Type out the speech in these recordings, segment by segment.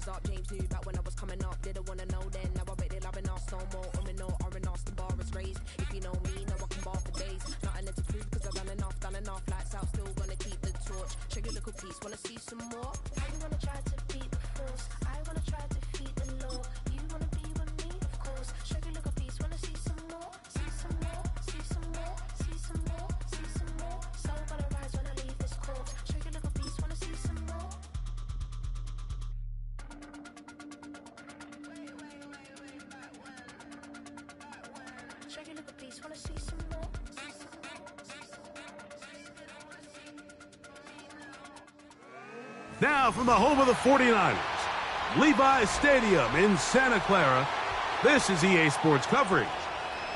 Rise up, James knew that when I was coming up. Didn't wanna know then, now I bet they loving us no more. No, R&R's, the bar is raised. If you know me, now I can bar for days. Nothing left to prove, cause I've done enough. Lights out, still gonna keep the torch. Shake your little piece, wanna see some more? I wanna try to beat the force. I wanna try to defeat the law. You wanna be with me, of course. Shake your little piece, wanna see some more? See some more, see some more, see some more, see some more. Soul gonna rise when I leave this corpse. Shake your little piece, wanna see some more? Shake your little piece, wanna see some more? Now from the home of the 49ers, Levi's Stadium in Santa Clara, this is EA Sports coverage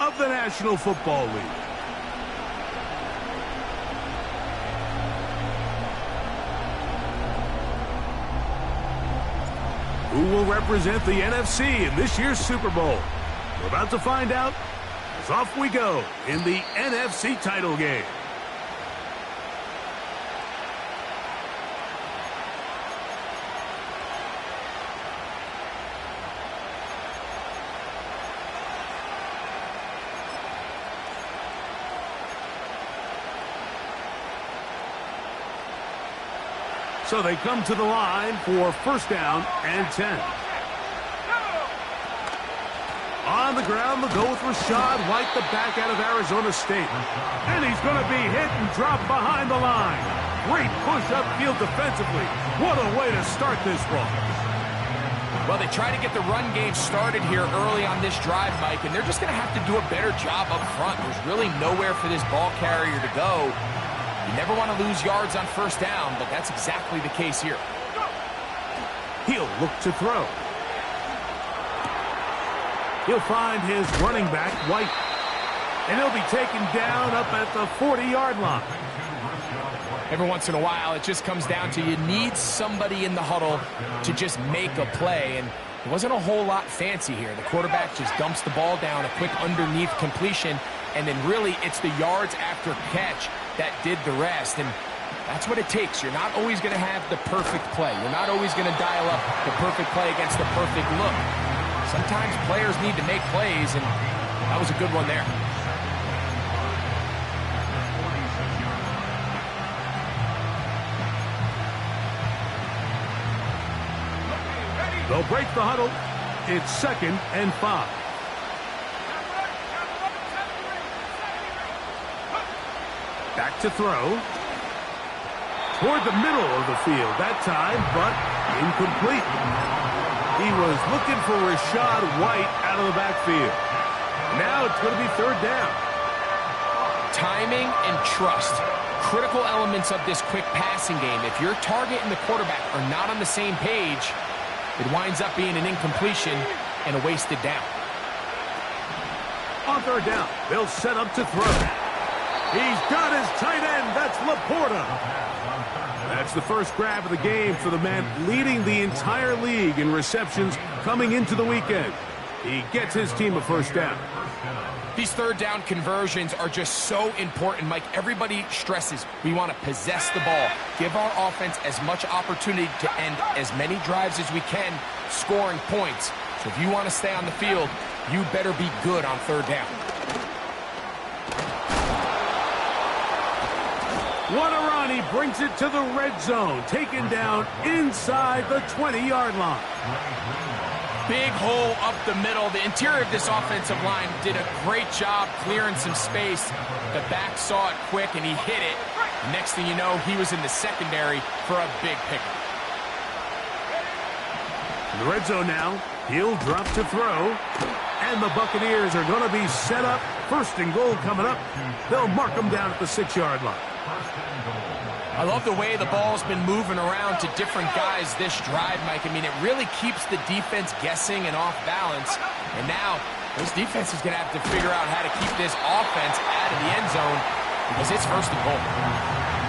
of the National Football League. Who will represent the NFC in this year's Super Bowl? We're about to find out, as off we go in the NFC title game. So they come to the line for first down and 10. On the ground, they'll go with Rachaad White, the back out of Arizona State. And he's going to be hit and dropped behind the line. Great push upfield defensively. What a way to start this one. Well, they try to get the run game started here early on this drive, Mike, and they're just going to have to do a better job up front. There's really nowhere for this ball carrier to go. You never want to lose yards on first down, but that's exactly the case here. He'll look to throw. He'll find his running back, White. And he'll be taken down up at the 40-yard line. Every once in a while, it just comes down to you need somebody in the huddle to just make a play. And it wasn't a whole lot fancy here. The quarterback just dumps the ball down, a quick underneath completion, and then really it's the yards after catch that did the rest. And that's what it takes. You're not always going to have the perfect play. You're not always going to dial up the perfect play against the perfect look. Sometimes players need to make plays, and that was a good one there. They'll break the huddle. It's 2nd and 5. Back to throw. Toward the middle of the field that time, but incomplete. He was looking for Rachaad White out of the backfield. Now it's going to be 3rd down. Timing and trust. Critical elements of this quick passing game. If your target and the quarterback are not on the same page, it winds up being an incompletion and a wasted down. On 3rd down, they'll set up to throw. He's got his tight end. That's Laporta. That's the first grab of the game for the man leading the entire league in receptions coming into the weekend. He gets his team a first down. These 3rd down conversions are just so important, Mike. Everybody stresses we want to possess the ball, give our offense as much opportunity to end as many drives as we can, scoring points. So if you want to stay on the field, you better be good on 3rd down. What a run. He brings it to the red zone, taken down inside the 20-yard line. Big hole up the middle. The interior of this offensive line did a great job clearing some space. The back saw it quick, and he hit it. Next thing you know, he was in the secondary for a big pickup. In the red zone now, he'll drop to throw. And the Buccaneers are going to be set up. 1st and goal coming up. They'll mark them down at the 6-yard line. I love the way the ball's been moving around to different guys this drive, Mike. I mean, it really keeps the defense guessing and off balance. And now, this defense is going to have to figure out how to keep this offense out of the end zone because it's 1st and goal.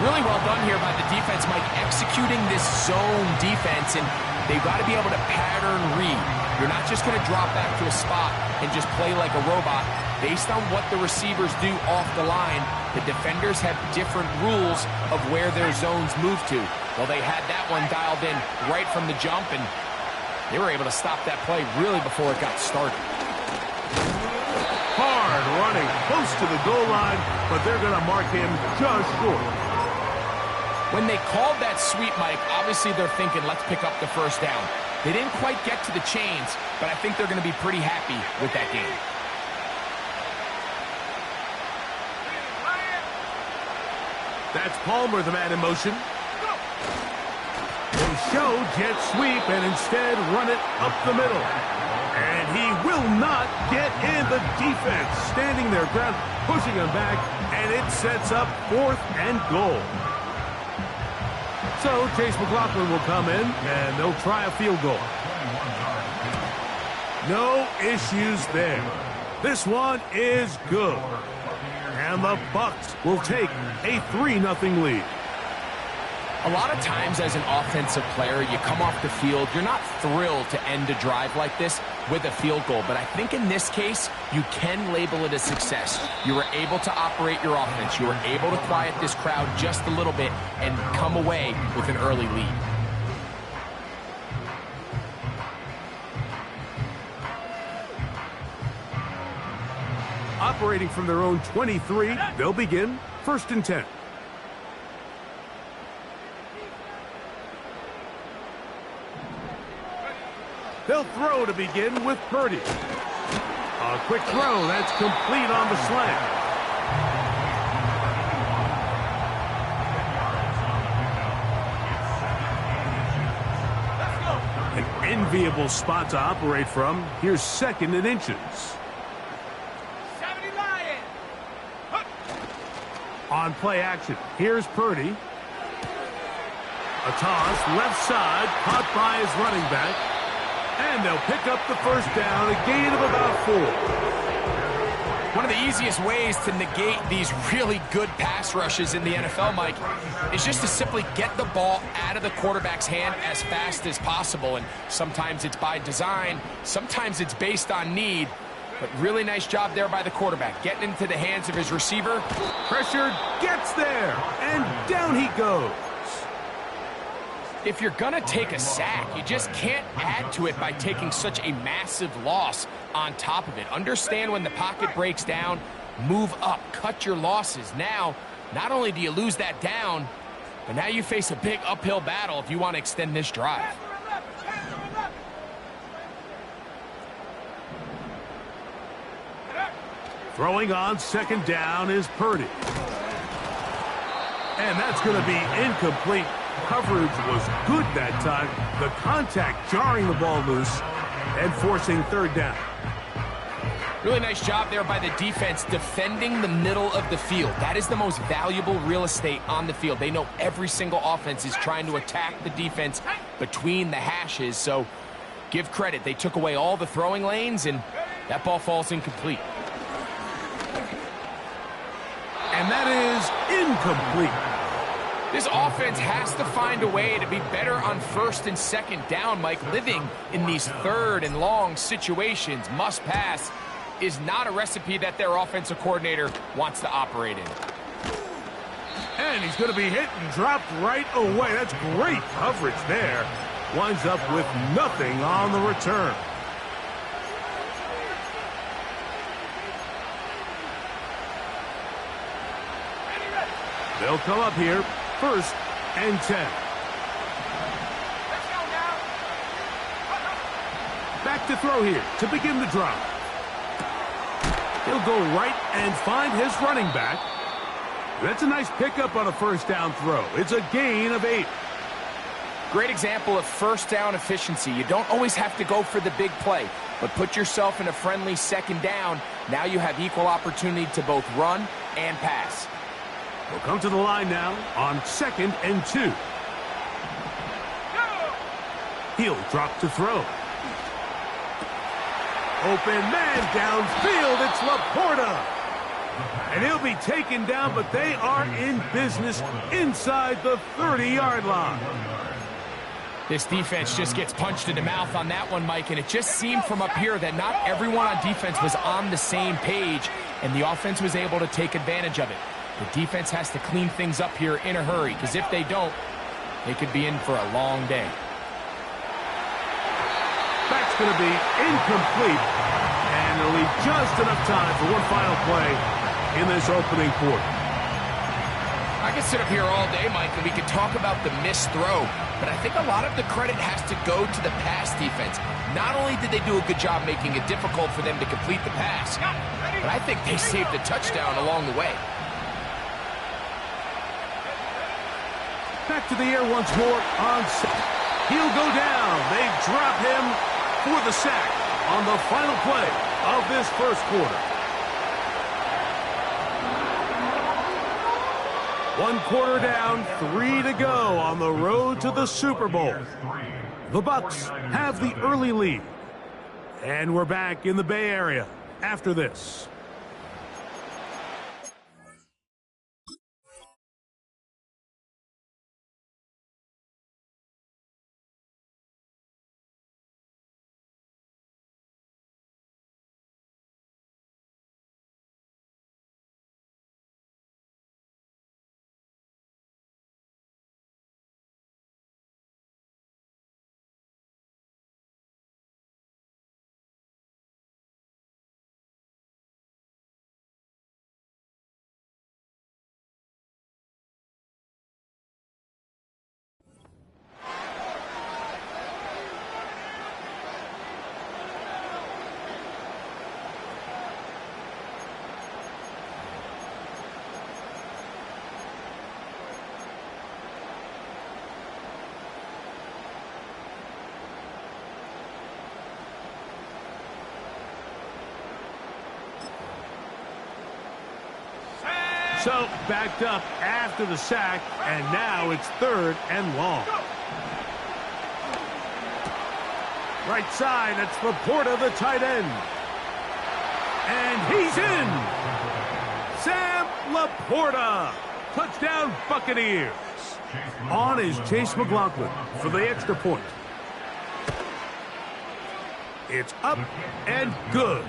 Really well done here by the defense, Mike, executing this zone defense, and they've got to be able to pattern read. You're not just going to drop back to a spot and just play like a robot. Based on what the receivers do off the line, the defenders have different rules of where their zones move to. Well, they had that one dialed in right from the jump, and They were able to stop that play really before it got started. Hard running close to the goal line, but they're going to mark him just short. When they called that sweep, Mike, obviously they're thinking, let's pick up the first down. They didn't quite get to the chains, but I think they're going to be pretty happy with that game. That's Palmer, the man in motion. They show jet sweep and instead run it up the middle. And he will not get in. The defense standing their ground, pushing him back, and it sets up 4th and goal. So Chase McLaughlin will come in, and they'll try a field goal. No issues there. This one is good. And the Bucs will take a 3-0 lead. A lot of times as an offensive player, you come off the field, you're not thrilled to end a drive like this with a field goal. But I think in this case, you can label it a success. You were able to operate your offense. You were able to quiet this crowd just a little bit and come away with an early lead. Operating from their own 23, they'll begin 1st and 10. They'll throw to begin with Purdy. A quick throw, that's complete on the slant. An enviable spot to operate from. Here's 2nd and inches. On play action, here's Purdy. A toss, left side, caught by his running back. And they'll pick up the first down, a gain of about 4. One of the easiest ways to negate these really good pass rushes in the NFL, Mike, is just to simply get the ball out of the quarterback's hand as fast as possible. And sometimes it's by design, sometimes it's based on need. But really nice job there by the quarterback, getting into the hands of his receiver. Pressured, gets there, and down he goes. If you're going to take a sack, you just can't add to it by taking such a massive loss on top of it. Understand when the pocket breaks down, move up, cut your losses. Now, not only do you lose that down, but now you face a big uphill battle if you want to extend this drive. Throwing on 2nd down is Purdy. And that's going to be incomplete. Coverage was good that time. The contact jarring the ball loose and forcing 3rd down. Really nice job there by the defense defending the middle of the field. That is the most valuable real estate on the field. They know every single offense is trying to attack the defense between the hashes. So give credit. They took away all the throwing lanes, and that ball falls incomplete. And that is incomplete. This offense has to find a way to be better on 1st and 2nd down, Mike. Living in these 3rd and long situations, must pass, is not a recipe that their offensive coordinator wants to operate in. And he's going to be hit and dropped right away. That's great coverage there. Winds up with nothing on the return. They'll come up here, 1st and 10. Back to throw here to begin the drive. He'll go right and find his running back. That's a nice pickup on a 1st down throw. It's a gain of 8. Great example of 1st down efficiency. You don't always have to go for the big play, but put yourself in a friendly 2nd down. Now you have equal opportunity to both run and pass. We'll come to the line now on 2nd and 2. He'll drop to throw. Open man downfield. It's Laporta. And he'll be taken down, but they are in business inside the 30-yard line. This defense just gets punched in the mouth on that one, Mike, and it just seemed from up here that not everyone on defense was on the same page, and the offense was able to take advantage of it. The defense has to clean things up here in a hurry, because if they don't, they could be in for a long day. That's going to be incomplete. And it'll leave just enough time for one final play in this opening quarter. I could sit up here all day, Mike, and we could talk about the missed throw, but I think a lot of the credit has to go to the pass defense. Not only did they do a good job making it difficult for them to complete the pass, but I think they saved a touchdown along the way. Back to the air once more on set. He'll go down. They drop him for the sack on the final play of this first quarter. One quarter down, 3 to go on the road to the Super Bowl. The Bucs have the early lead. And we're back in the Bay Area after this. So, backed up after the sack, and now it's 3rd and long. Right side, that's Laporta, the tight end. And he's in! Sam Laporta! Touchdown Buccaneers! On is Chase McLaughlin for the extra point. It's up and good.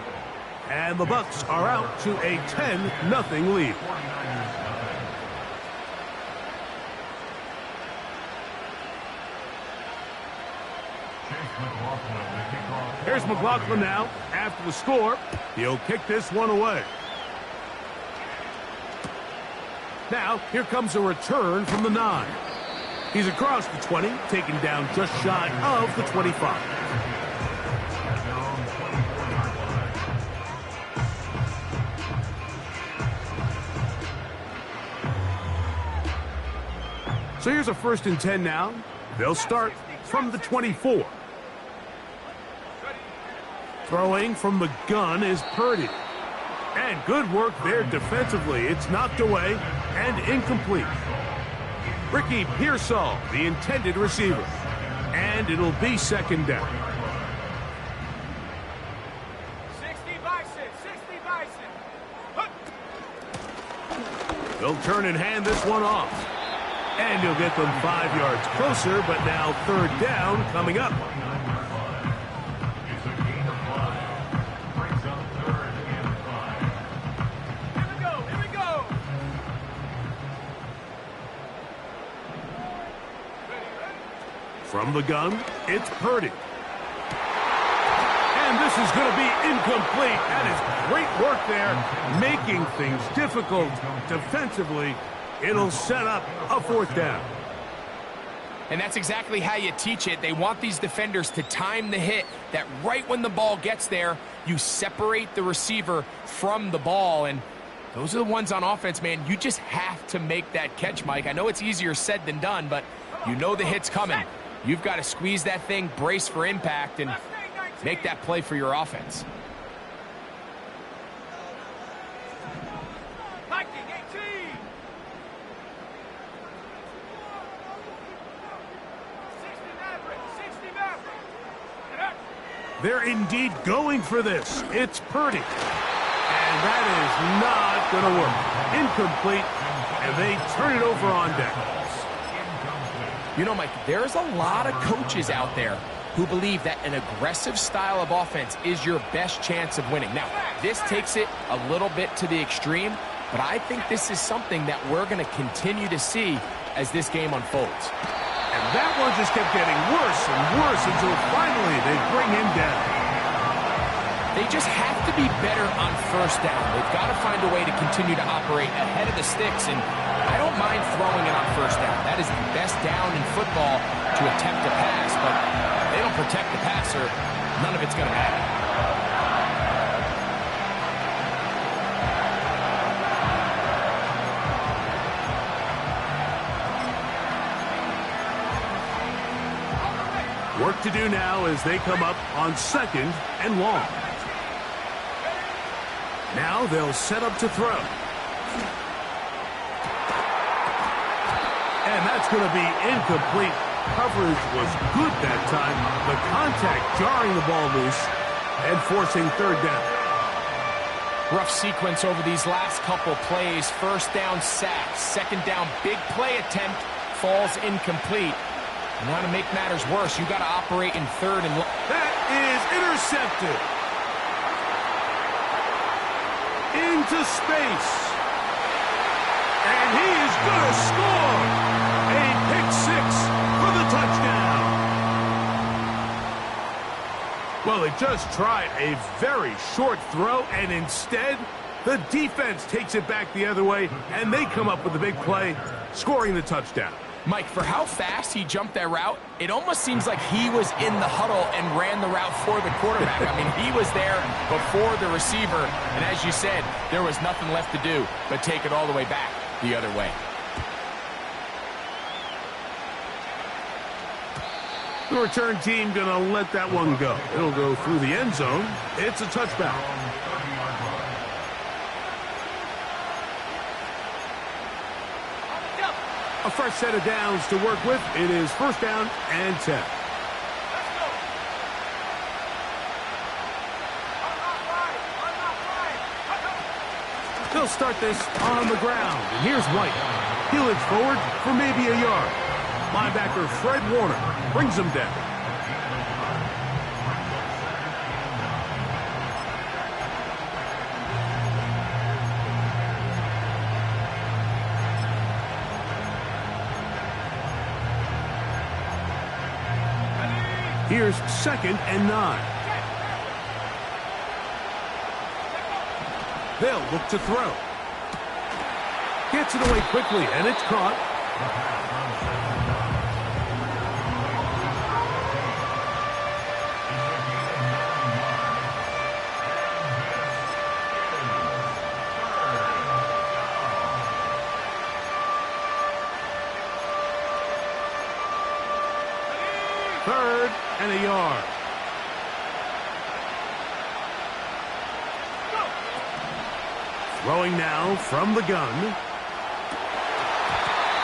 And the Bucs are out to a 10-0 lead. Here's McLaughlin now. After the score, he'll kick this one away. Now, here comes a return from the 9. He's across the 20, taken down just shy of the 25. So here's a 1st and 10 now. They'll start from the 24. Throwing from the gun is Purdy. And good work there defensively. It's knocked away and incomplete. Ricky Pearsall, the intended receiver. And it'll be 2nd down. 60 bison, 60 bison. They'll turn and hand this one off. And he'll get them 5 yards closer, but now 3rd down coming up. Here we go. From the gun, it's Purdy. And this is going to be incomplete. That is great work there, making things difficult defensively. It'll set up a 4th down. And that's exactly how you teach it. They want these defenders to time the hit, that right when the ball gets there, you separate the receiver from the ball. And those are the ones on offense, man. You just have to make that catch, Mike. I know it's easier said than done, but you know the hit's coming. You've got to squeeze that thing, brace for impact, and make that play for your offense. They're indeed going for this. It's Purdy. And that is not going to work. Incomplete, and they turn it over on downs. You know, Mike, there's a lot of coaches out there who believe that an aggressive style of offense is your best chance of winning. Now, this takes it a little bit to the extreme, but I think this is something that we're going to continue to see as this game unfolds. And that one just kept getting worse and worse until finally they bring him down. They just have to be better on first down. They've got to find a way to continue to operate ahead of the sticks, and I don't mind throwing it on first down. That is the best down in football to attempt a pass, but if they don't protect the passer, none of it's going to matter. Work to do now as they come up on 2nd and long. Now they'll set up to throw. And that's going to be incomplete. Coverage was good that time. The contact jarring the ball loose and forcing 3rd down. Rough sequence over these last couple plays. First down, sack. 2nd down, big play attempt, falls incomplete. And now to make matters worse, you got to operate in 3rd and long. That is intercepted. Into space. And he is going to score. A pick 6 for the touchdown. Well, they just tried a very short throw, and instead, the defense takes it back the other way, and they come up with a big play, scoring the touchdown. Mike, for how fast he jumped that route, it almost seems like he was in the huddle and ran the route for the quarterback. I mean, he was there before the receiver, and as you said, there was nothing left to do but take it all the way back the other way. The return team going to let that one go. It'll go through the end zone. It's a touchback. A fresh set of downs to work with. It is 1st down and 10. They'll start this on the ground. And here's White. He looks forward for maybe a yard. Linebacker Fred Warner brings him down. Here's 2nd and 9. They'll look to throw. Gets it away quickly, and it's caught. Third and a yard. Throwing now from the gun.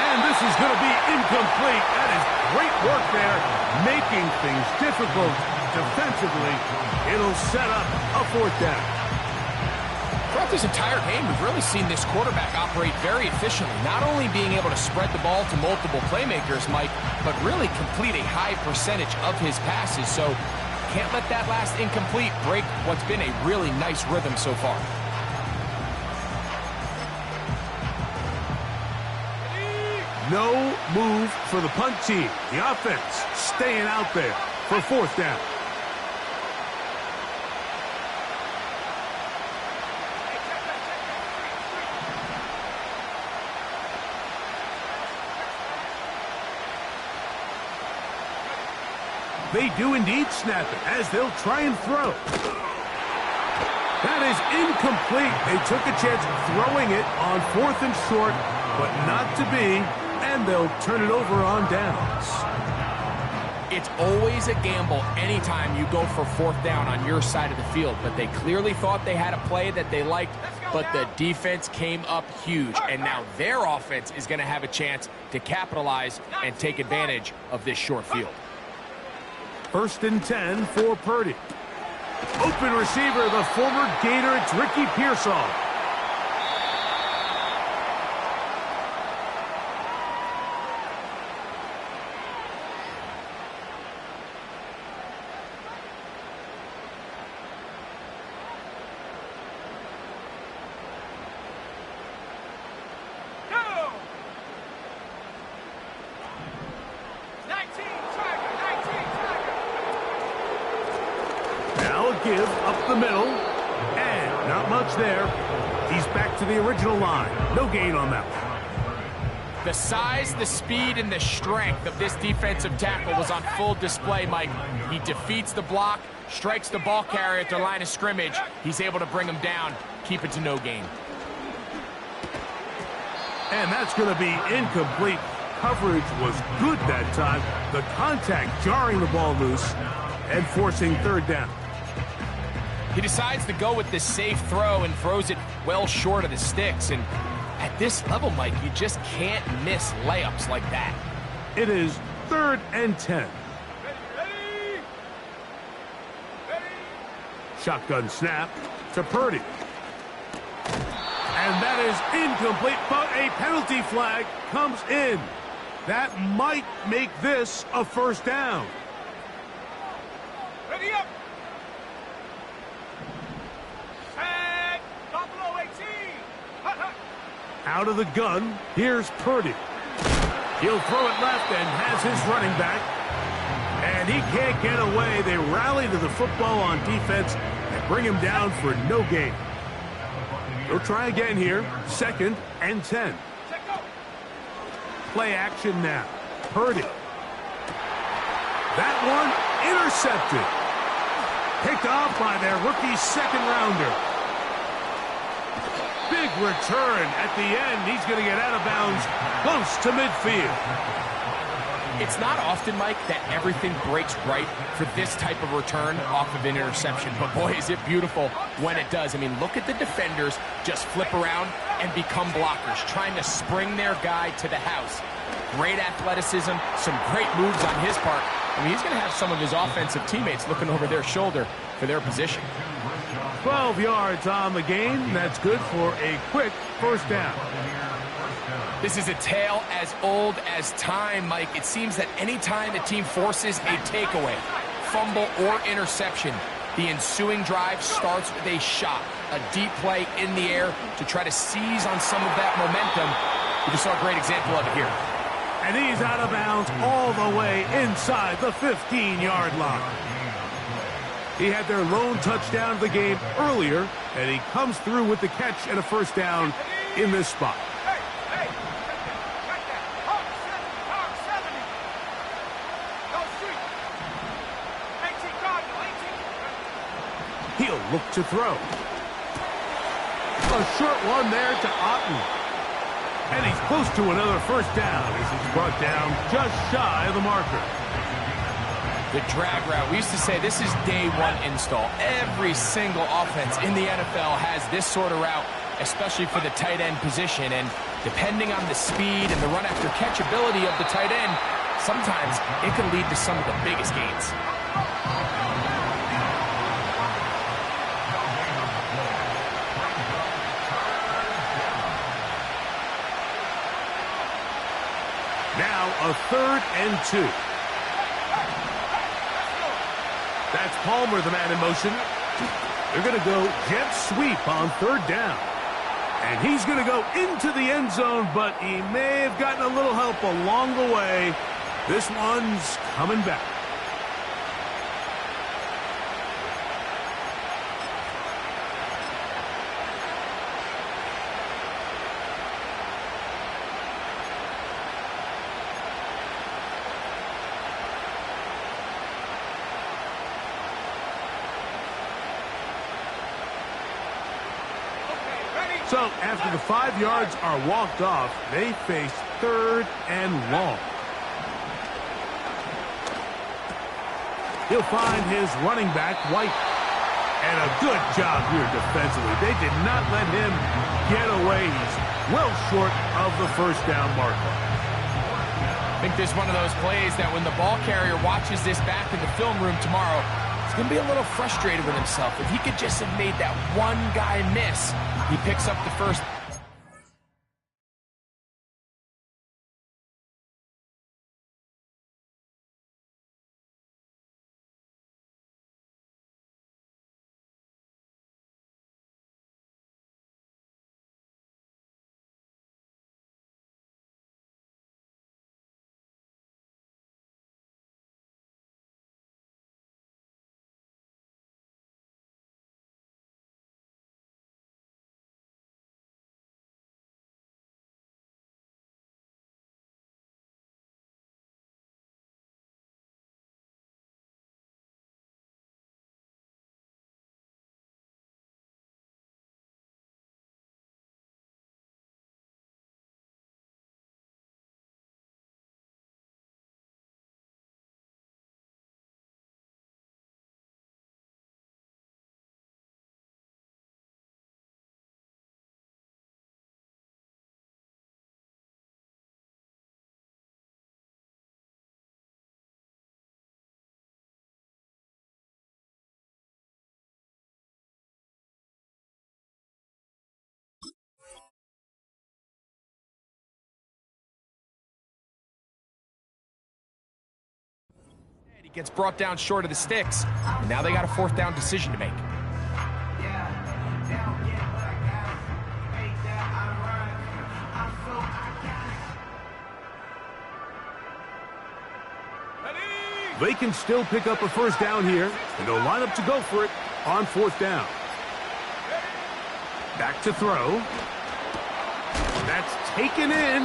And this is going to be incomplete. That is great work there, making things difficult defensively. It'll set up a 4th down. Throughout this entire game, we've really seen this quarterback operate very efficiently, not only being able to spread the ball to multiple playmakers, Mike, but really complete a high percentage of his passes. So can't let that last incomplete break what's been a really nice rhythm so far. No move for the punt team. The offense staying out there for 4th down. They do indeed snap it as they'll try and throw. That is incomplete. They took a chance throwing it on 4th and short, but not to be, and they'll turn it over on downs. It's always a gamble anytime you go for 4th down on your side of the field, but they clearly thought they had a play that they liked, but the defense came up huge, and now their offense is going to have a chance to capitalize and take advantage of this short field. 1st and 10 for Purdy. Open receiver, the former Gator, it's Ricky Pearsall. give up the middle. And not much there. He's back to the original line. No gain on that one. The size, the speed, and the strength of this defensive tackle was on full display, Mike. He defeats the block, strikes the ball carrier at their line of scrimmage. He's able to bring him down, keep it to no gain. And that's going to be incomplete. Coverage was good that time. The contact jarring the ball loose and forcing third down. He decides to go with the safe throw and throws it well short of the sticks. And at this level, Mike, you just can't miss layups like that. It is 3rd and 10. Ready. Shotgun snap to Purdy. And that is incomplete, but a penalty flag comes in. That might make this a first down. Ready up. Set. Buffalo 18. Hut, hut. Out of the gun, here's Purdy. He'll throw it left and has his running back. And he can't get away. They rally to the football on defense and bring him down for no gain. He'll try again here. 2nd and 10. Check go. Play action now. Purdy. That one intercepted. Picked off by their rookie second-rounder. Big return at the end. He's going to get out of bounds close to midfield. It's not often, Mike, that everything breaks right for this type of return off of an interception. But, boy, is it beautiful when it does. I mean, look at the defenders just flip around and become blockers, trying to spring their guy to the house. Great athleticism, some great moves on his part. I mean, he's going to have some of his offensive teammates looking over their shoulder for their position. 12 yards on the game. That's good for a quick first down. This is a tale as old as time, Mike. It seems that any time a team forces a takeaway, fumble, or interception, the ensuing drive starts with a shot, a deep play in the air to try to seize on some of that momentum. We just saw a great example of it here. And he's out of bounds all the way inside the 15-yard line. He had their lone touchdown of the game earlier, and he comes through with the catch and a first down in this spot. Hey. Got that. Hawk 70. Go street. 18 Cardinal. 18. He'll look to throw. A short one there to Otten. And he's close to another first down as he's brought down just shy of the marker. The drag route, we used to say this is day one install. Every single offense in the NFL has this sort of route, especially for the tight end position. And depending on the speed and the run after catch ability of the tight end, sometimes it can lead to some of the biggest gains. Now a 3rd and 2. That's Palmer, the man in motion. They're going to go jet sweep on 3rd down. And he's going to go into the end zone, but he may have gotten a little help along the way. This one's coming back. So after the 5 yards are walked off, they face 3rd and long. He'll find his running back, White. And a good job here defensively. They did not let him get away. He's well short of the first down marker. I think this is one of those plays that when the ball carrier watches this back in the film room tomorrow, he's going to be a little frustrated with himself. If he could just have made that one guy miss, he picks up the first Gets brought down short of the sticks, and now they got a fourth down decision to make. They can still pick up a first down here, and they'll line up to go for it on fourth down. Back to throw. That's taken in,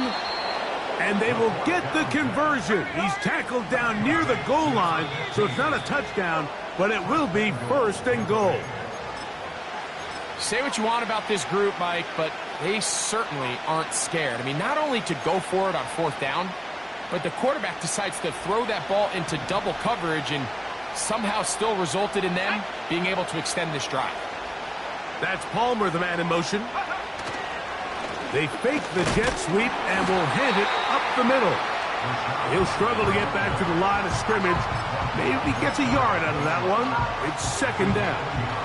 and they will get the conversion. He's tackled down near the goal line, so it's not a touchdown, but it will be first and goal. Say what you want about this group, Mike, but they certainly aren't scared. I mean, not only to go for it on fourth down, but the quarterback decides to throw that ball into double coverage and somehow still resulted in them being able to extend this drive. That's Palmer, the man in motion. They fake the jet sweep and will hand it up the middle. He'll struggle to get back to the line of scrimmage. Maybe gets a yard out of that one. It's second down.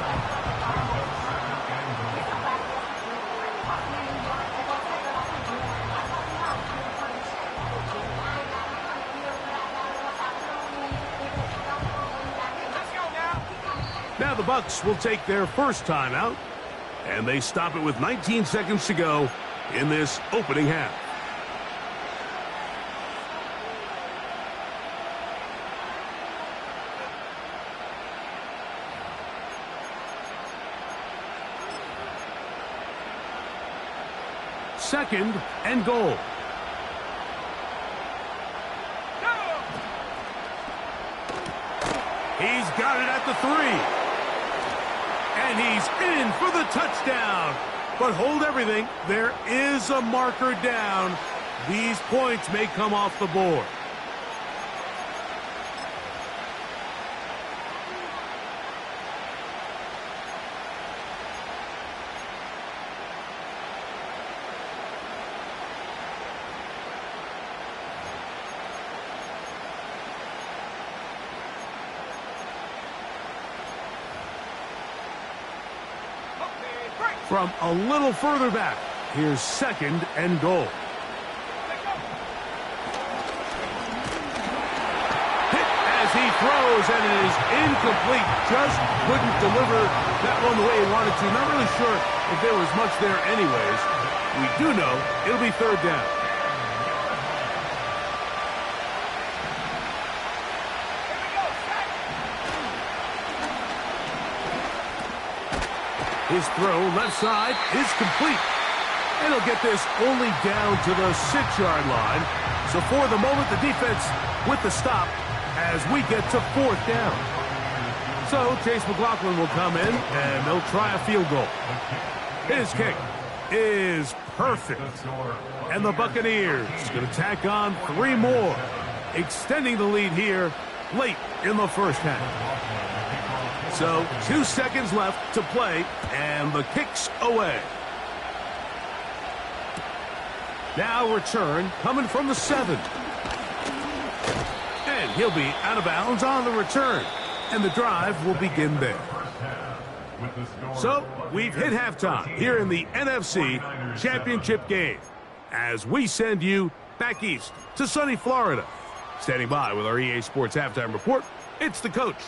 Now the Bucs will take their first timeout, and they stop it with 19 seconds to go in this opening half. Second and goal. He's got it at the 3. And he's in for the touchdown. But hold everything. There is a marker down. These points may come off the board. From a little further back, here's second and goal. Hit as he throws, and it is incomplete. Just couldn't deliver that one the way he wanted to. Not really sure if there was much there anyways. We do know it'll be third down. His throw left side is complete. And he'll get this only down to the 6-yard line. So for the moment, the defense with the stop as we get to fourth down. So Chase McLaughlin will come in, and they'll try a field goal. His kick is perfect. And the Buccaneers going to tack on 3 more, extending the lead here late in the first half. So 2 seconds left to play, and the kick's away. Now return coming from the 7. And he'll be out of bounds on the return, and the drive will begin there. So we've hit halftime here in the NFC Championship game as we send you back east to sunny Florida. Standing by with our EA Sports Halftime Report, it's the coach,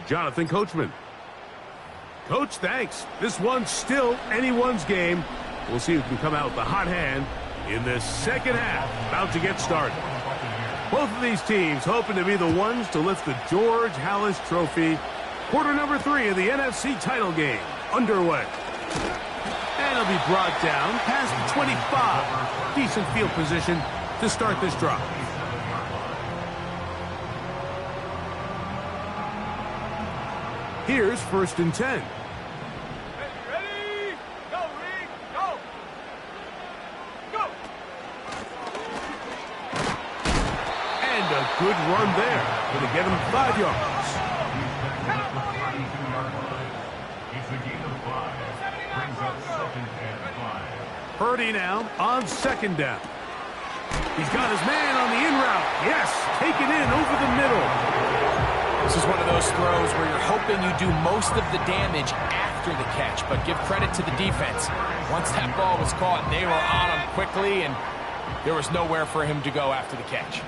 Jonathan Coachman. Coach, thanks. This one's still anyone's game. We'll see who can come out with the hot hand in this second half. About to get started. Both of these teams hoping to be the ones to lift the George Halas Trophy. Quarter number 3 of the NFC title game underway. And it'll be brought down past the 25. Decent field position to start this drive. Here's first and 10. Ready? Go, Reed. Go. Go. And a good run there. Going to get him 5 yards. Purdy now on second down. He's got his man on the in route. Yes, take it in over the middle. This is one of those throws where you're hoping you do most of the damage after the catch, but give credit to the defense. Once that ball was caught, they were on him quickly, and there was nowhere for him to go after the catch.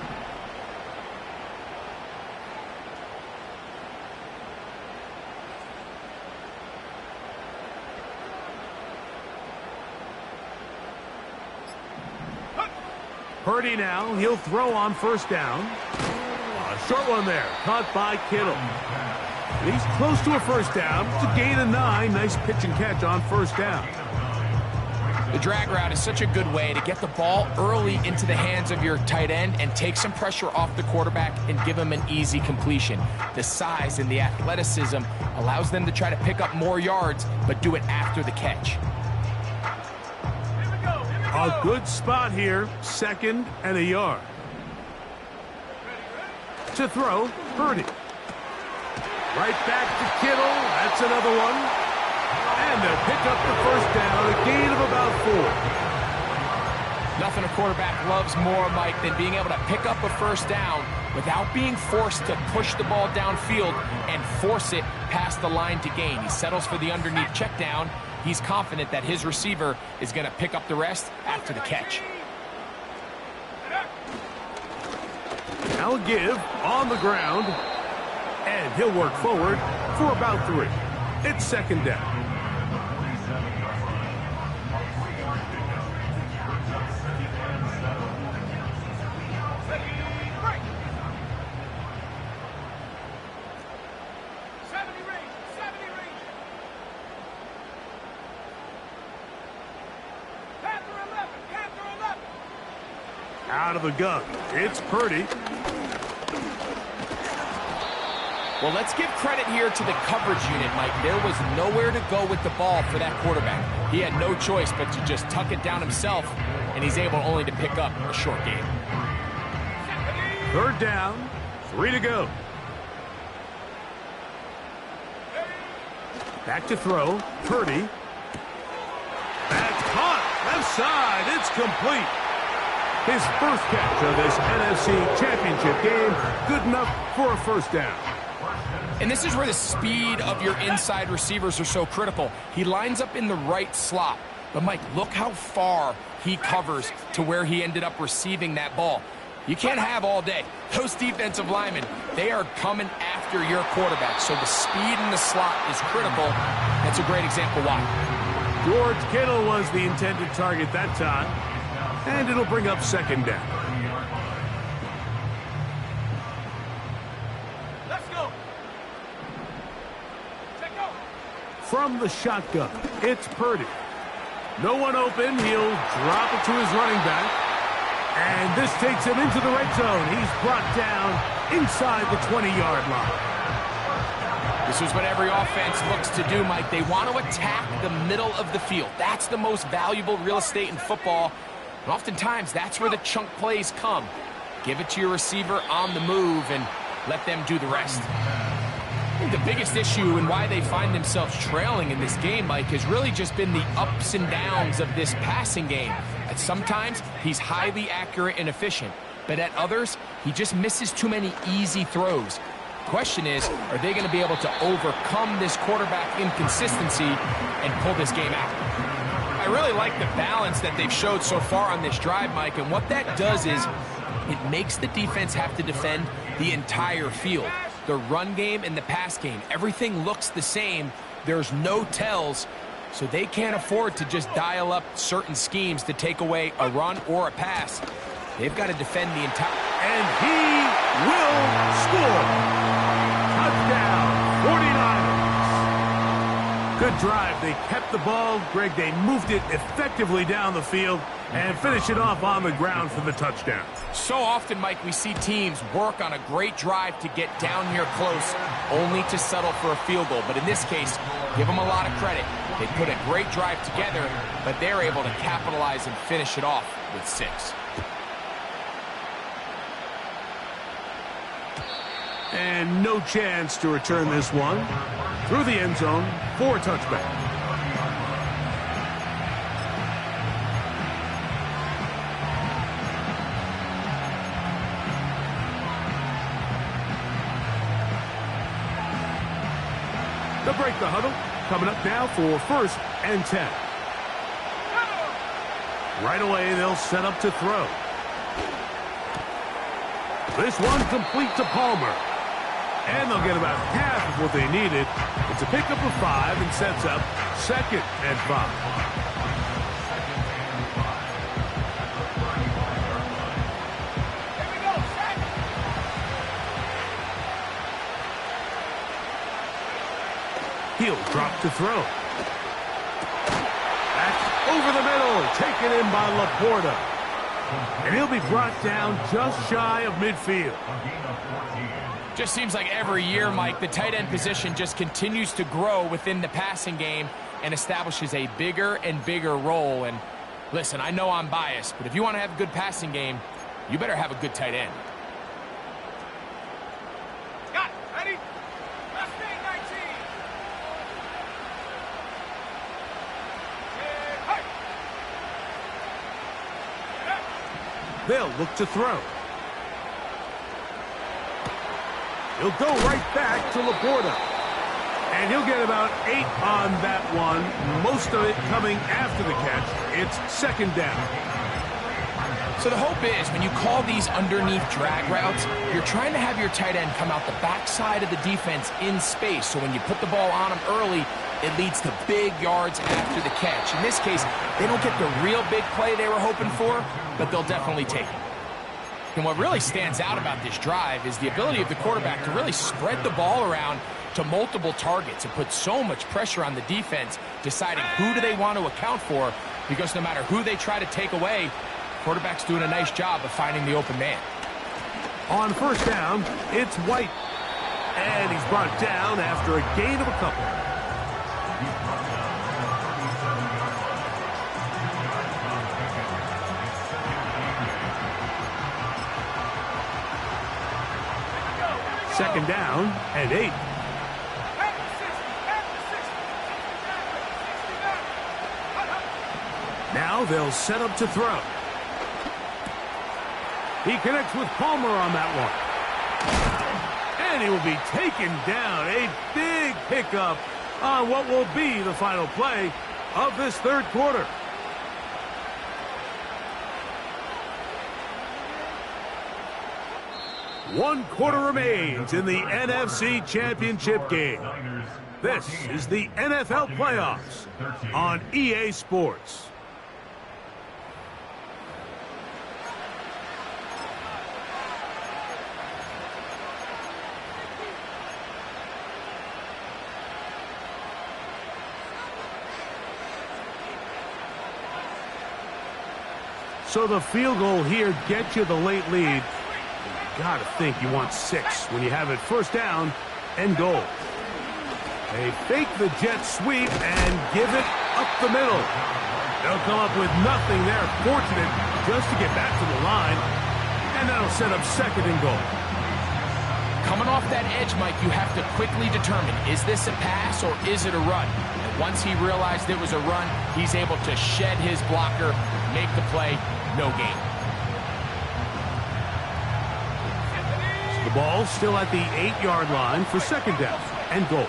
Purdy now, he'll throw on first down. A short one there, caught by Kittle. And he's close to a first down. It's a gain of 9. Nice pitch and catch on first down. The drag route is such a good way to get the ball early into the hands of your tight end and take some pressure off the quarterback and give him an easy completion. The size and the athleticism allows them to try to pick up more yards, but do it after the catch. A good spot here, 2nd and a yard. To throw, Purdy. Right back to Kittle. That's another one. And they'll pick up the first down, a gain of about 4. Nothing a quarterback loves more, Mike, than being able to pick up a first down without being forced to push the ball downfield and force it past the line to gain. He settles for the underneath check down. He's confident that his receiver is going to pick up the rest after the catch. Now give on the ground, and he'll work forward for about 3. It's 2nd down. Out of the gun, it's Purdy. Well, let's give credit here to the coverage unit, Mike. There was nowhere to go with the ball for that quarterback. He had no choice but to just tuck it down himself, and he's able only to pick up a short gain. 3rd down, 3 to go. Back to throw, Purdy. That's caught, left side, it's complete. His first catch of this NFC Championship game, good enough for a first down. And this is where the speed of your inside receivers are so critical. He lines up in the right slot. But, Mike, look how far he covers to where he ended up receiving that ball. You can't have all day. Those defensive linemen, they are coming after your quarterback. So the speed in the slot is critical. That's a great example why. George Kittle was the intended target that time. And it'll bring up 2nd down. Let's go. Check go. From the shotgun, it's Purdy. No one open. He'll drop it to his running back. And this takes him into the red zone. He's brought down inside the 20-yard line. This is what every offense looks to do, Mike. They want to attack the middle of the field. That's the most valuable real estate in football. And oftentimes, that's where the chunk plays come. Give it to your receiver on the move and let them do the rest. I think the biggest issue and why they find themselves trailing in this game, Mike, has really just been the ups and downs of this passing game. At sometimes, he's highly accurate and efficient. But at others, he just misses too many easy throws. The question is, are they going to be able to overcome this quarterback inconsistency and pull this game out? I really like the balance that they've showed so far on this drive, Mike, and what that does is it makes the defense have to defend the entire field. The run game and the pass game, everything looks the same. There's no tells, so they can't afford to just dial up certain schemes to take away a run or a pass. They've got to defend the entire... And he will score. Touchdown, 49ers. Good drive. They kept the ball. Greg, they moved it effectively down the field and finish it off on the ground for the touchdown. So often, Mike, we see teams work on a great drive to get down here close, only to settle for a field goal. But in this case, give them a lot of credit. They put a great drive together, but they're able to capitalize and finish it off with 6. And no chance to return this one. Through the end zone for a touchback. They'll break the huddle. Coming up now for 1st and 10. Right away, they'll set up to throw. This one complete to Palmer. And they'll get about half of what they needed. It's a pickup of 5 and sets up 2nd and 5. He'll drop to throw. Back over the middle, taken in by Laporta. And he'll be brought down just shy of midfield. Just seems like every year, Mike, the tight end position just continues to grow within the passing game and establishes a bigger and bigger role. And listen, I know I'm biased, but if you want to have a good passing game, you better have a good tight end. Got it. Ready? Left wing 19. Hey. They'll look to throw. He'll go right back to Laporta. And he'll get about 8 on that one, most of it coming after the catch. It's second down. So the hope is when you call these underneath drag routes, you're trying to have your tight end come out the backside of the defense in space. So when you put the ball on him early, it leads to big yards after the catch. In this case, they don't get the real big play they were hoping for, but they'll definitely take it. And what really stands out about this drive is the ability of the quarterback to really spread the ball around to multiple targets and put so much pressure on the defense, deciding who do they want to account for, because no matter who they try to take away, quarterback's doing a nice job of finding the open man. On first down, it's White. And he's brought down after a gain of a couple. Second down and 8. Now they'll set up to throw. He connects with Palmer on that one. And he will be taken down. A big pickup on what will be the final play of this third quarter. One quarter remains in the NFC Championship game. This is the NFL Playoffs on EA Sports. So the field goal here gets you the late lead. Gotta think you want 6 when you have it first down and goal. They fake the jet sweep and give it up the middle. They'll come up with nothing there. Fortunate just to get back to the line. And that'll set up second and goal. Coming off that edge, Mike, you have to quickly determine, is this a pass or is it a run? And once he realized it was a run, he's able to shed his blocker, make the play, no gain. The ball still at the 8-yard line for second down and goal.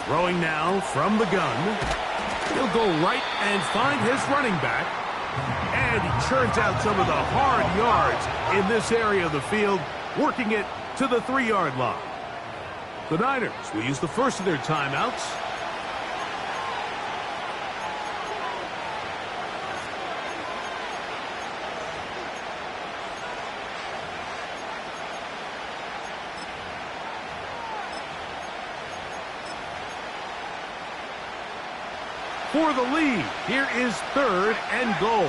Throwing now from the gun. He'll go right and find his running back. And he churns out some of the hard yards in this area of the field, working it to the 3-yard line. The Niners will use the first of their timeouts. For the lead, here is third and goal.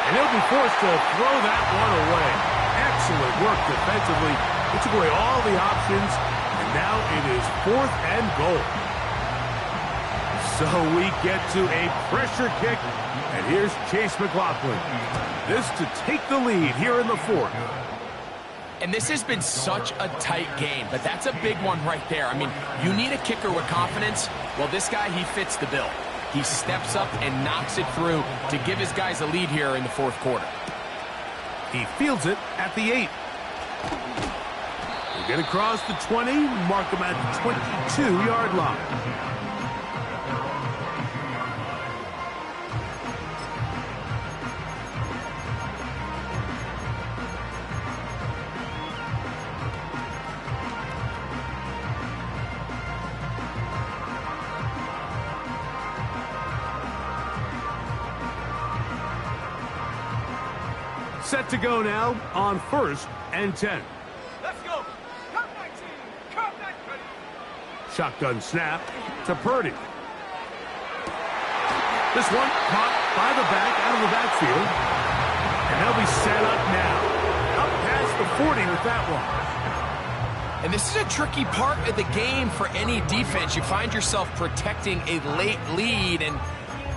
And he'll be forced to throw that one away. Excellent work defensively. He took away all the options, and now it is fourth and goal. So we get to a pressure kick, and here's Chase McLaughlin. This to take the lead here in the fourth. And this has been such a tight game, but that's a big one right there. I mean, you need a kicker with confidence. Well, this guy, he fits the bill. He steps up and knocks it through to give his guys a lead here in the fourth quarter. He fields it at the 8. We'll get across the 20, mark him at the 22-yard line. Set to go now on 1st and 10. Let's go. Come 19. Come 19. Shotgun snap to Purdy. This one caught by the back, out of the backfield. And they'll be set up now. Up past the 40 with that one. And this is a tricky part of the game for any defense. You find yourself protecting a late lead, and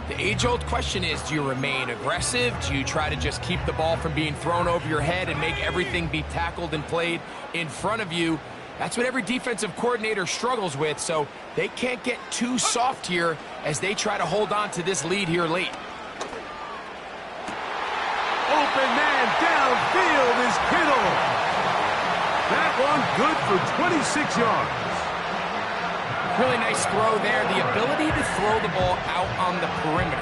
the age-old question is, do you remain aggressive? Do you try to just keep the ball from being thrown over your head and make everything be tackled and played in front of you? That's what every defensive coordinator struggles with, so they can't get too soft here as they try to hold on to this lead here late. Open man downfield is Kittle. That one good for 26 yards. Really nice throw there. The ability to throw the ball out on the perimeter.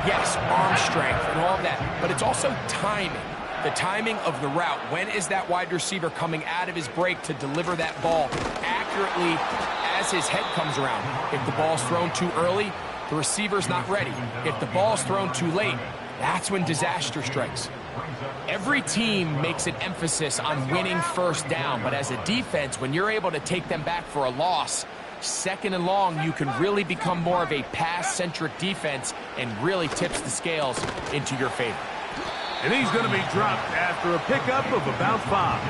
Yes, arm strength and all of that, but it's also timing. The timing of the route. When is that wide receiver coming out of his break to deliver that ball accurately as his head comes around? If the ball's thrown too early, the receiver's not ready. If the ball's thrown too late, that's when disaster strikes. Every team makes an emphasis on winning first down, but as a defense, when you're able to take them back for a loss, 2nd and long, you can really become more of a pass-centric defense and really tips the scales into your favor. And he's going to be dropped after a pickup of about 5.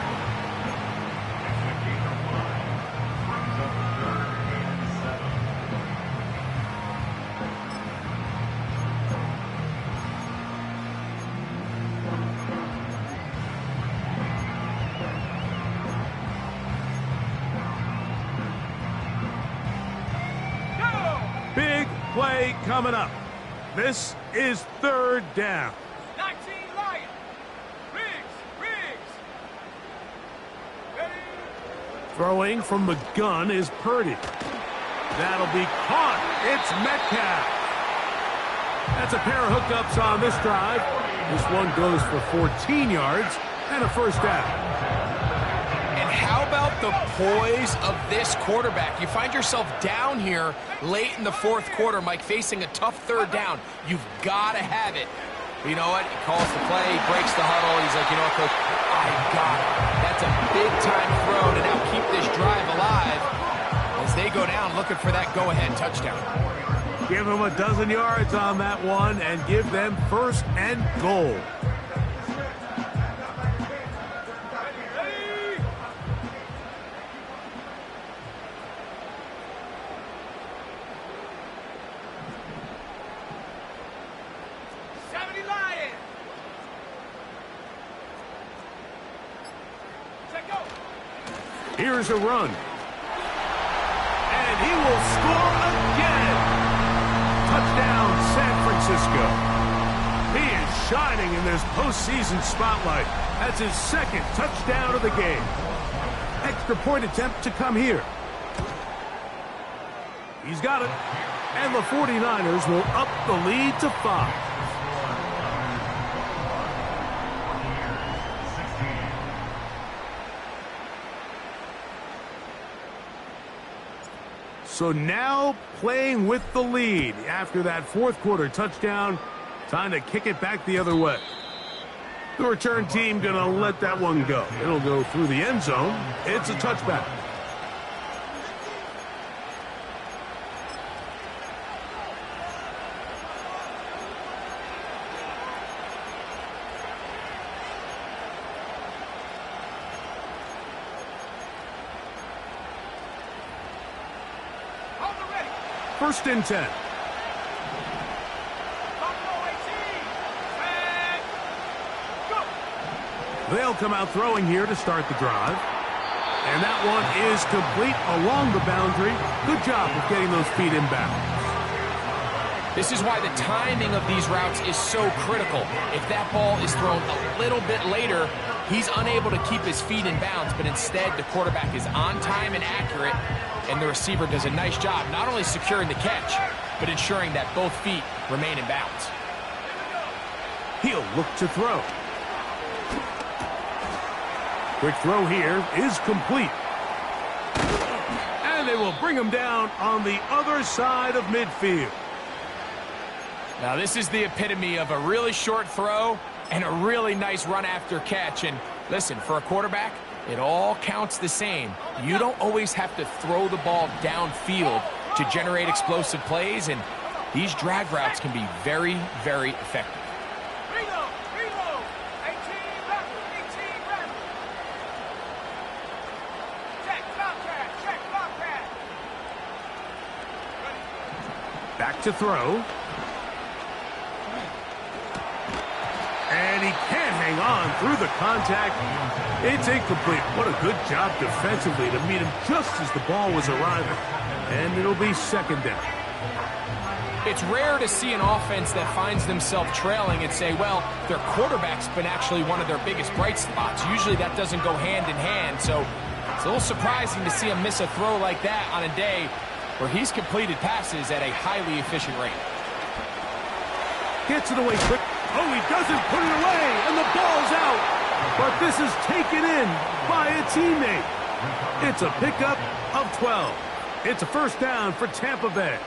Big play coming up. This is 3rd down. 19 Lion. Riggs. Ready. Throwing from the gun is Purdy. That'll be caught. It's Metcalf. That's a pair of hookups on this drive. This one goes for 14 yards and a 1st down. And how about the poise of this quarterback? You find yourself down here late in the 4th quarter, Mike, facing a tough 3rd down. You've got to have it. You know what? He calls the play, breaks the huddle. He's like, you know what, Coach? I got it. That's a big-time throw to now keep this drive alive as they go down looking for that go-ahead touchdown. Give them a dozen yards on that one and give them 1st and goal. Here's a run. And he will score again. Touchdown, San Francisco. He is shining in this postseason spotlight. That's his 2nd touchdown of the game. Extra point attempt to come here. He's got it. And the 49ers will up the lead to 5. So now playing with the lead after that 4th quarter touchdown. Time to kick it back the other way. The return team going to let that one go. It'll go through the end zone. It's a touchback. First and 10. They'll come out throwing here to start the drive. And that one is complete along the boundary. Good job of getting those feet in bounds. This is why the timing of these routes is so critical. If that ball is thrown a little bit later, he's unable to keep his feet in bounds, but instead the quarterback is on time and accurate, and the receiver does a nice job not only securing the catch, but ensuring that both feet remain in bounds. He'll look to throw. Quick throw here is complete. And they will bring him down on the other side of midfield. Now this is the epitome of a really short throw And a really nice run after catch. And listen, for a quarterback, it all counts the same. You don't always have to throw the ball downfield to generate explosive plays, and these drag routes can be very, very effective. Reload, reload. 18 left, 18 left. Check, Bobcat. Back to throw. And he can't hang on through the contact. It's incomplete. What a good job defensively to meet him just as the ball was arriving. And it'll be second down. It's rare to see an offense that finds themselves trailing and say, well, their quarterback's been actually one of their biggest bright spots. Usually that doesn't go hand in hand, so it's a little surprising to see him miss a throw like that on a day where he's completed passes at a highly efficient rate. Gets it away quick. Oh, he doesn't put it away, and the ball's out. But this is taken in by a teammate. It's a pickup of 12. It's a first down for Tampa Bay.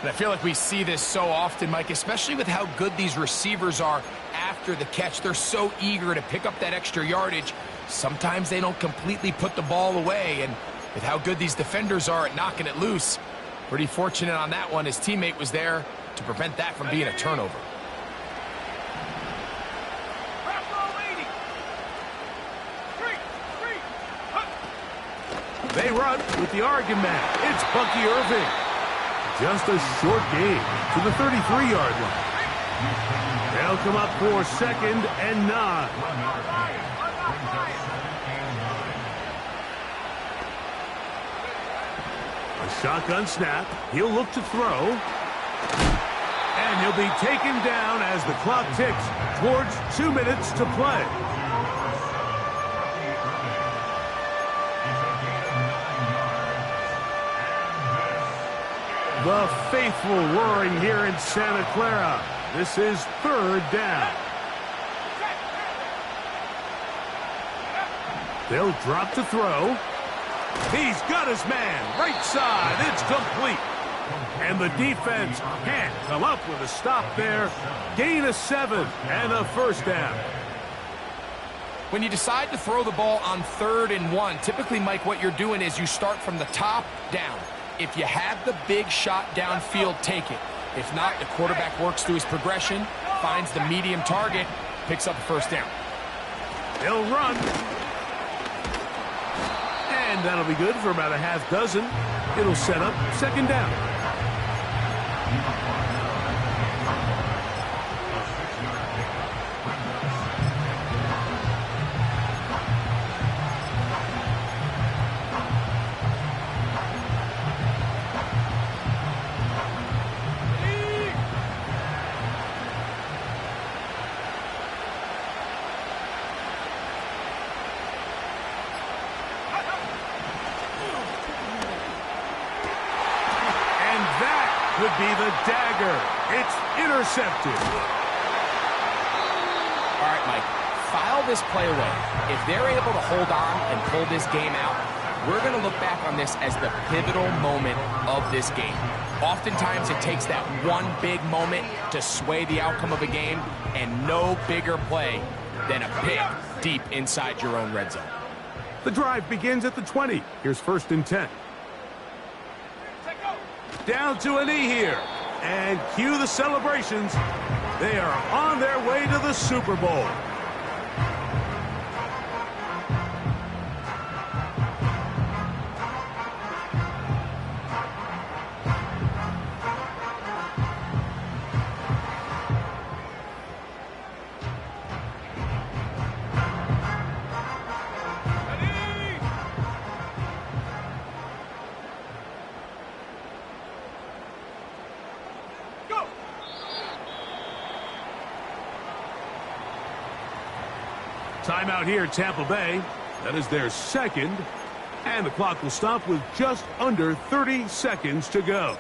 And I feel like we see this so often, Mike, especially with how good these receivers are after the catch. They're so eager to pick up that extra yardage. Sometimes they don't completely put the ball away, and with how good these defenders are at knocking it loose, pretty fortunate on that one. His teammate was there to prevent that from being a turnover. They run with the argument. It's Bucky Irving. Just a short gain to the 33-yard line. They'll come up for second and 9. A shotgun snap. He'll look to throw. And he'll be taken down as the clock ticks towards 2 minutes to play. The faithful roaring here in Santa Clara. This is third down. They'll drop to throw. He's got his man. Right side. It's complete. And the defense can't come up with a stop there. Gain of 7 and a first down. When you decide to throw the ball on 3rd and 1, typically, Mike, what you're doing is you start from the top down. If you have the big shot downfield, take it. If not, the quarterback works through his progression, finds the medium target, picks up the first down. They'll run. And that'll be good for about a half dozen. It'll set up second down. Could be the dagger. It's intercepted. All right, Mike, file this play away. If they're able to hold on and pull this game out, we're going to look back on this as the pivotal moment of this game. Oftentimes, it takes that one big moment to sway the outcome of a game, and no bigger play than a pick deep inside your own red zone. The drive begins at the 20. Here's 1st and 10. Down to a knee here. And cue the celebrations. They are on their way to the Super Bowl. Timeout here, Tampa Bay. That is their second. And the clock will stop with just under 30 seconds to go.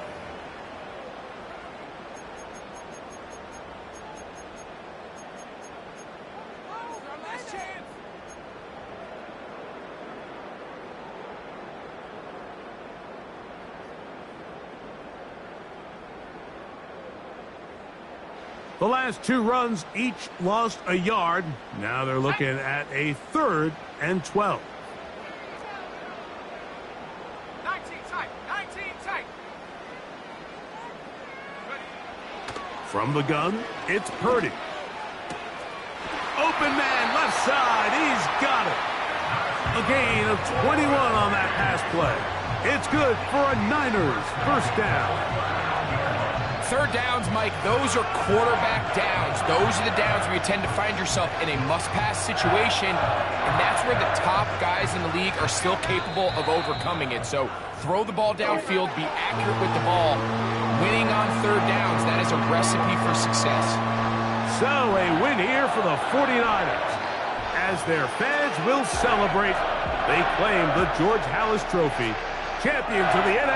The last 2 runs each lost a yard. Now they're looking at a 3rd and 12. 19 tight. 19 tight. From the gun, it's Purdy. Open man, left side. He's got it. A gain of 21 on that pass play. It's good for a Niners first down. 3rd downs, Mike, those are quarterback downs. Those are the downs where you tend to find yourself in a must-pass situation, and that's where the top guys in the league are still capable of overcoming it. So throw the ball downfield, be accurate with the ball. Winning on 3rd downs, that is a recipe for success. So a win here for the 49ers. As their fans will celebrate, they claim the George Halas Trophy, champions of the NFC.